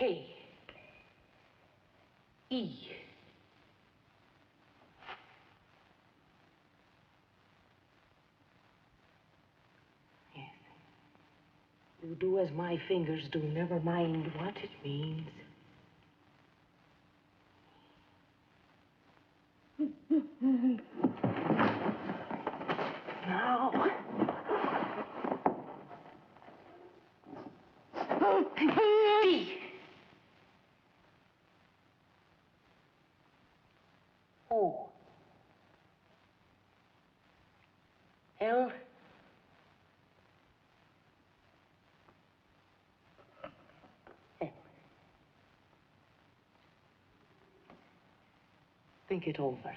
E. Yes. You do as my fingers do, never mind what it means. Now. D. O. L. M. Think it over.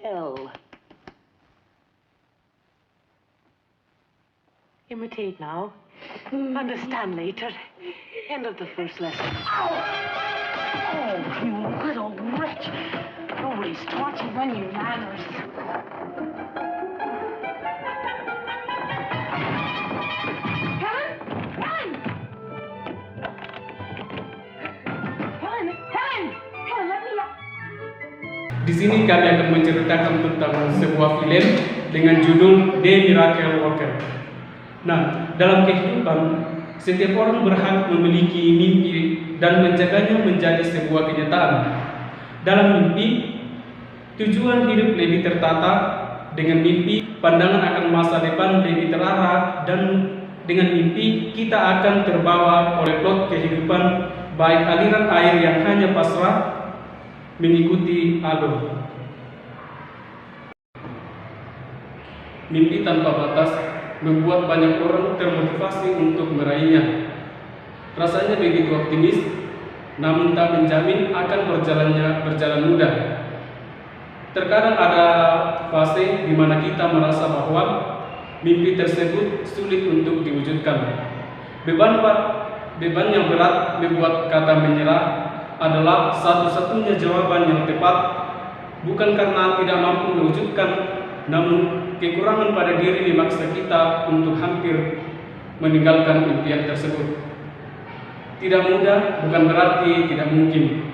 L. Imitate now. Understand later. End of the first lesson. Oh, you little wretch. Nobody's taught you any manners. Helen! Helen! Helen! Helen! Helen, let me up. Di sini kami akan menceritakan tentang sebuah film dengan judul The Miracle Worker. Nah, dalam kehidupan, setiap orang berhak memiliki mimpi dan menjaganya menjadi sebuah kenyataan. Dalam mimpi, tujuan hidup lebih tertata. Dengan mimpi, pandangan akan masa depan lebih terarah. Dan dengan mimpi, kita akan terbawa oleh plot kehidupan, baik aliran air yang hanya pasrah mengikuti alur. Mimpi tanpa batas membuat banyak orang termotivasi untuk meraihnya. Rasanya begitu optimis, namun tak menjamin akan berjalan mudah. Terkadang ada fase di mana kita merasa bahwa mimpi tersebut sulit untuk diwujudkan. Beban yang berat membuat kata menyerah adalah satu-satunya jawaban yang tepat, bukan karena tidak mampu mewujudkan, namun kekurangan pada diri memaksa kita untuk hampir meninggalkan impian tersebut. Tidak mudah bukan berarti tidak mungkin.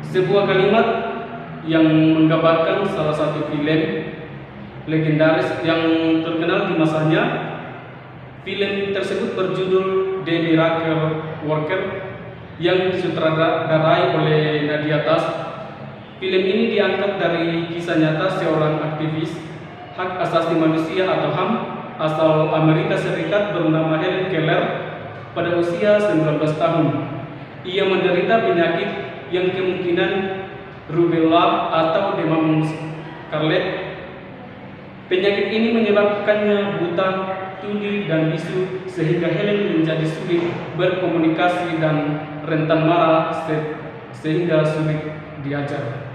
Sebuah kalimat yang menggambarkan salah satu film legendaris yang terkenal di masanya. Film tersebut berjudul The Miracle Worker yang disutradarai oleh Nadia Tas. Film ini diangkat dari kisah nyata seorang aktivis hak asasi manusia atau HAM asal Amerika Serikat bernama Helen Keller pada usia 19 tahun. Ia menderita penyakit yang kemungkinan rubella atau demam scarlet. Penyakit ini menyebabkannya buta, tuli, dan bisu sehingga Helen menjadi sulit berkomunikasi dan rentan marah sehingga sulit diajar.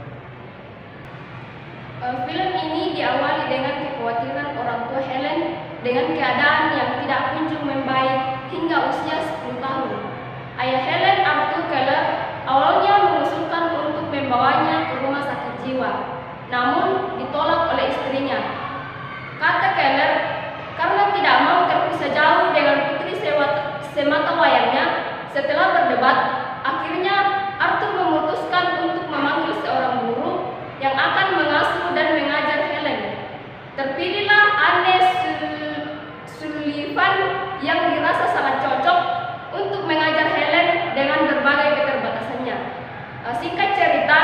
Film ini diawali dengan kekhawatiran orang tua Helen dengan keadaan yang tidak kunjung membaik hingga usia 10 tahun. Ayah Helen, Arthur Keller, awalnya mengusulkan untuk membawanya ke rumah sakit jiwa, namun ditolak oleh istrinya. Kata Keller, karena tidak mau terpisah jauh dengan putri semata wayangnya. Setelah berdebat, akhirnya Arthur memutuskan untuk memanggil seorang guru yang akan mengasuh dan mengajar Helen. Terpilihlah Anne Sullivan yang dirasa sangat cocok untuk mengajar Helen dengan berbagai keterbatasannya. Singkat cerita,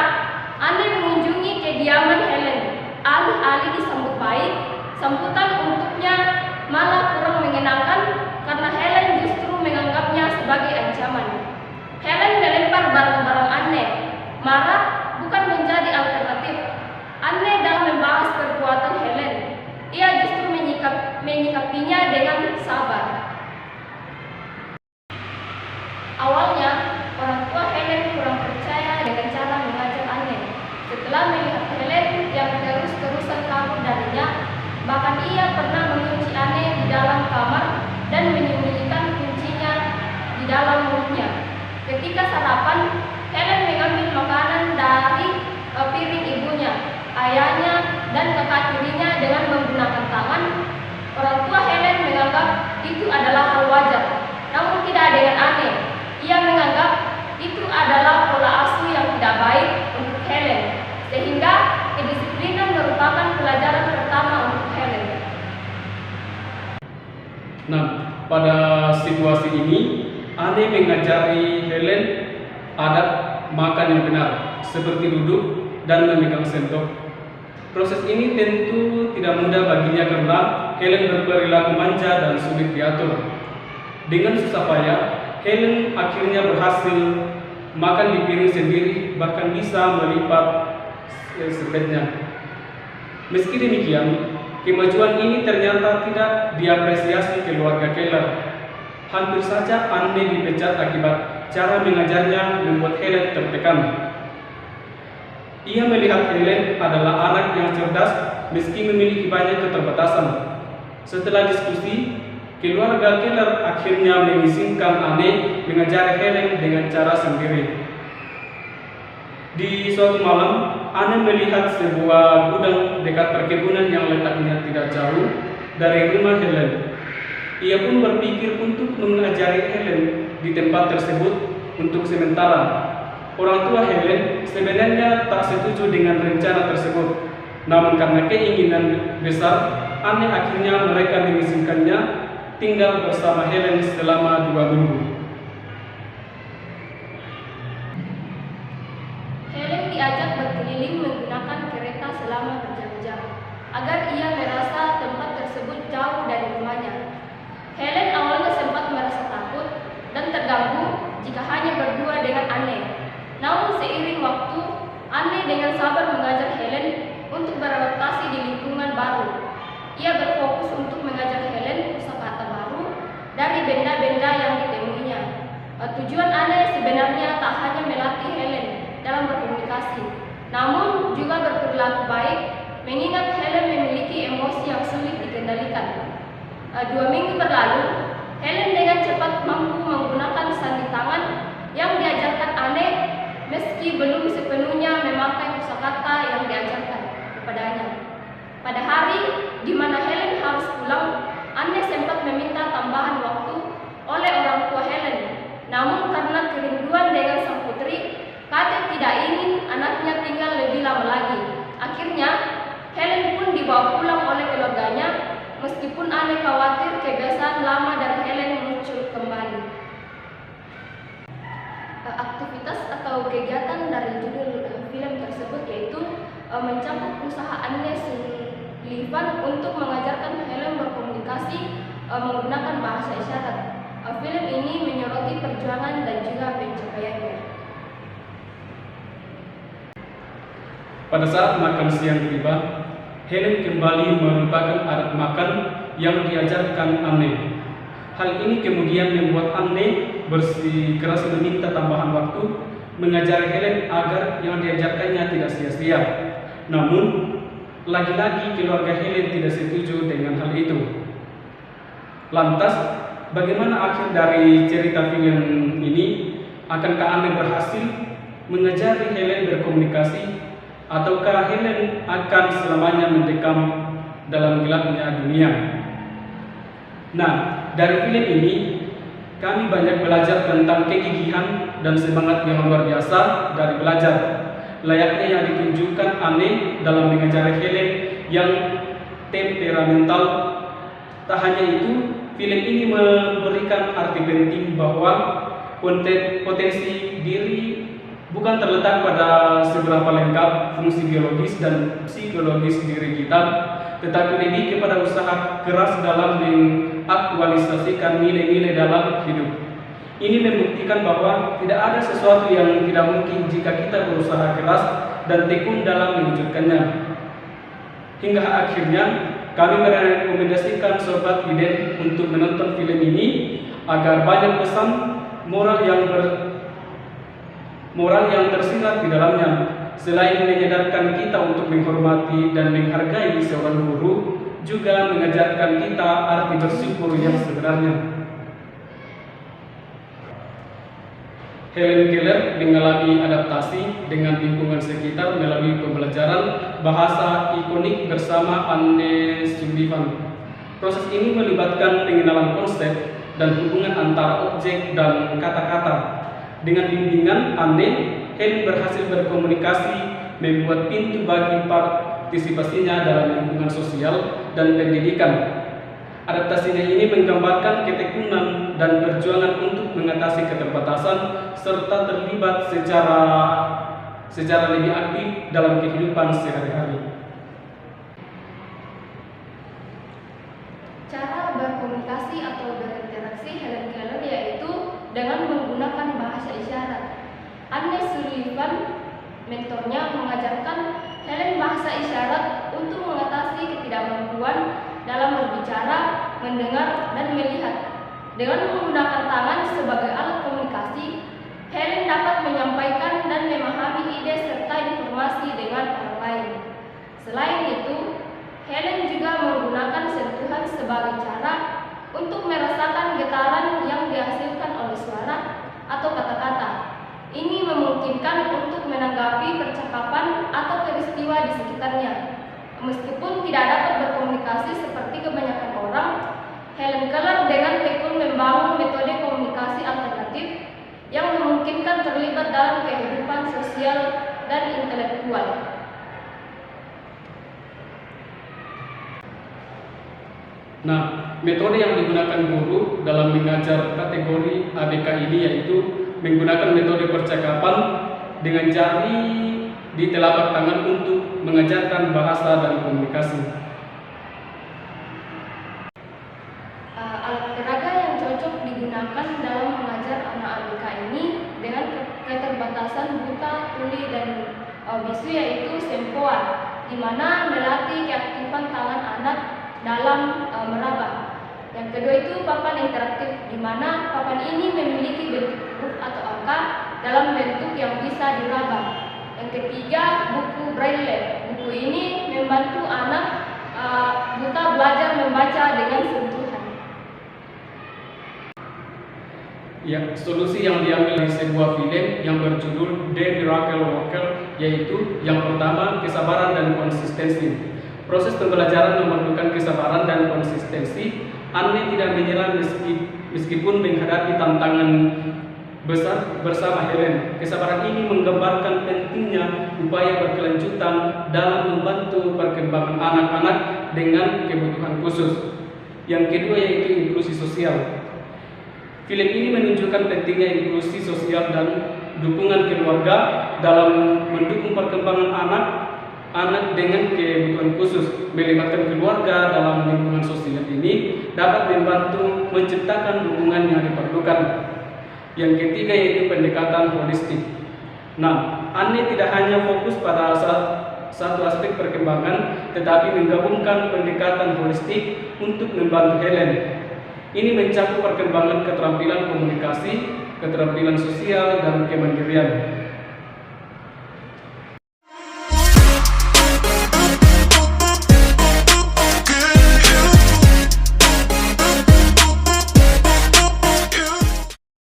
Anne mengunjungi kediaman Helen. Alih-alih disambut baik, sambutan untuknya malah kurang menyenangkan karena Helen justru menganggapnya sebagai ancaman. Helen melempar barang-barang Anne. Marah bukan menjadi alternatif. Anne dalam membahas perbuatan Helen, ia justru menyikapinya dengan sabar. Awalnya, orang tua Helen kurang percaya dengan cara mengajar Anne. Setelah melihat Helen yang terus-terusan kabur darinya, bahkan ia pernah mengunci Anne di dalam kamar dan menyembunyikan kuncinya di dalam mulutnya. Ketika sarapan, Helen mengambil makanan dari piring ibunya, ayahnya, dan kakak tirinya dengan menggunakan tangan. Orang tua Helen menganggap itu adalah hal wajar, namun tidak dengan Anne. Ia menganggap itu adalah pola asuh yang tidak baik untuk Helen, sehingga kedisiplinan merupakan pelajaran pertama untuk Helen. Nah, pada situasi ini, Anne mengajari Helen adat makan yang benar, seperti duduk dan memegang sendok. Proses ini tentu tidak mudah baginya karena Helen berperilaku manja dan sulit diatur. Dengan susah payah, Helen akhirnya berhasil makan di piring sendiri, bahkan bisa melipat sepetnya. Meski demikian, kemajuan ini ternyata tidak diapresiasi keluarga Keller. Hampir saja Anne dipecat akibat cara mengajarnya membuat Helen tertekan. Ia melihat Helen adalah anak yang cerdas meski memiliki banyak keterbatasan. Setelah diskusi, keluarga Keller akhirnya mengizinkan Anne mengajari Helen dengan cara sendiri. Di suatu malam, Anne melihat sebuah gudang dekat perkebunan yang letaknya tidak jauh dari rumah Helen. Ia pun berpikir untuk mengajari Helen di tempat tersebut untuk sementara. Orang tua Helen sebenarnya tak setuju dengan rencana tersebut, namun karena keinginan besar, Anne akhirnya mereka mengizinkannya tinggal bersama Helen selama 2 minggu. Helen diajak berkeliling menggunakan kereta selama berjam-jam, agar ia merasa tempat tersebut jauh dari rumahnya. Helen awalnya sempat merasa takut dan terganggu jika hanya berdua dengan Anne. Namun seiring waktu, Anne dengan sabar mengajar Helen untuk beradaptasi di lingkungan baru. Ia berfokus untuk mengajar Helen kosakata baru dari benda-benda yang ditemuinya. Tujuan Anne sebenarnya tak hanya melatih Helen dalam berkomunikasi, namun juga berperilaku baik, mengingat Helen memiliki emosi yang sulit dikendalikan. 2 minggu berlalu, Helen dengan cepat mampu menggunakan sandi tangan yang diajarkan Anne, meski belum sepenuhnya memakai kosakata yang diajarkan kepadanya. Pada hari di mana Helen harus pulang, Anne sempat meminta tambahan waktu oleh orang tua Helen. Namun karena kerinduan dengan sang putri, Kate tidak ingin anaknya tinggal lebih lama lagi. Akhirnya, Helen pun dibawa pulang oleh keluarganya, meskipun Anne khawatir kebiasaan lama dari Helen muncul kembali. Aktivitas atau kegiatan dari judul film tersebut yaitu mencakup usaha Anne Sullivan untuk mengajarkan Helen berkomunikasi menggunakan bahasa isyarat. Film ini menyoroti perjuangan dan juga pencapaiannya. Pada saat makan siang tiba, Helen kembali merupakan adat makan yang diajarkan Anne. Hal ini kemudian membuat Anne bersikeras meminta tambahan waktu mengajari Helen agar yang diajarkannya tidak sia-sia. Namun, lagi-lagi keluarga Helen tidak setuju dengan hal itu. Lantas, bagaimana akhir dari cerita film ini? Akankah Anne berhasil mengajari Helen berkomunikasi, ataukah Helen akan selamanya mendekam dalam gelapnya dunia? Nah, dari film ini kami banyak belajar tentang kegigihan dan semangat yang luar biasa dari belajar, layaknya yang ditunjukkan Anne dalam mengajari Helen yang temperamental. Tak hanya itu, film ini memberikan arti penting bahwa potensi diri bukan terletak pada seberapa lengkap fungsi biologis dan psikologis diri kita, tetapi lebih kepada usaha keras dalam mengaktualisasikan nilai-nilai dalam hidup. Ini membuktikan bahwa tidak ada sesuatu yang tidak mungkin jika kita berusaha keras dan tekun dalam mewujudkannya. Hingga akhirnya kami merekomendasikan Sobat Iden untuk menonton film ini agar banyak pesan moral yang tersirat di dalamnya. Selain menyadarkan kita untuk menghormati dan menghargai seorang guru, juga mengajarkan kita arti bersyukur yang sebenarnya. Helen Keller mengalami adaptasi dengan lingkungan sekitar melalui pembelajaran bahasa ikonik bersama Anne Sullivan. Proses ini melibatkan pengenalan konsep dan hubungan antara objek dan kata-kata. Dengan bimbingan Anne, Helen berhasil berkomunikasi, membuat pintu bagi partisipasinya dalam lingkungan sosial dan pendidikan. Adaptasinya ini menggambarkan ketekunan dan perjuangan untuk mengatasi keterbatasan serta terlibat secara lebih aktif dalam kehidupan sehari-hari. Cara berkomunikasi atau berinteraksi Helen Keller yaitu dengan menggunakan bahasa isyarat. Anne Sullivan, mentornya, mengajarkan Helen bahasa isyarat untuk mengatasi ketidakmampuan dalam berbicara, mendengar, dan melihat. Dengan menggunakan tangan sebagai alat komunikasi, Helen dapat menyampaikan dan memahami ide serta informasi dengan orang lain. Selain itu, Helen juga menggunakan sentuhan sebagai cara untuk merasakan getaran yang dihasilkan oleh suara atau kata-kata. Ini memungkinkan untuk menanggapi percakapan atau peristiwa di sekitarnya. Meskipun tidak dapat berkomunikasi seperti kebanyakan orang, Helen Keller dengan tekun membangun metode komunikasi alternatif yang memungkinkan terlibat dalam kehidupan sosial dan intelektual. Nah, metode yang digunakan guru dalam mengajar kategori ABK ini yaitu menggunakan metode percakapan dengan jari di telapak tangan untuk mengajarkan bahasa dan komunikasi. Alat peraga yang cocok digunakan dalam mengajar anak ABK ini dengan keterbatasan buta, tuli, dan bisu yaitu sempoa, di mana melatih keaktifan tangan anak dalam meraba. Yang kedua itu papan interaktif, di mana papan ini memiliki bentuk huruf atau angka dalam bentuk yang bisa diraba. Yang ketiga, buku braille. Buku ini membantu anak buta belajar membaca dengan sentuhan. Ya, solusi yang diambil dari sebuah film yang berjudul The Miracle Worker yaitu yang pertama, kesabaran dan konsistensi. Proses pembelajaran memerlukan kesabaran dan konsistensi. Anne tidak menyerah meskipun menghadapi tantangan besar bersama Helen. Kesabaran ini menggambarkan pentingnya upaya berkelanjutan dalam membantu perkembangan anak-anak dengan kebutuhan khusus. Yang kedua yaitu inklusi sosial. Film ini menunjukkan pentingnya inklusi sosial dan dukungan keluarga dalam mendukung perkembangan anak dengan kebutuhan khusus. Melibatkan keluarga dalam lingkungan sosial ini dapat membantu menciptakan dukungan yang diperlukan. Yang ketiga yaitu pendekatan holistik. Nah, Anne tidak hanya fokus pada satu aspek perkembangan, tetapi menggabungkan pendekatan holistik untuk membantu Helen. Ini mencakup perkembangan keterampilan komunikasi, keterampilan sosial, dan kemandirian.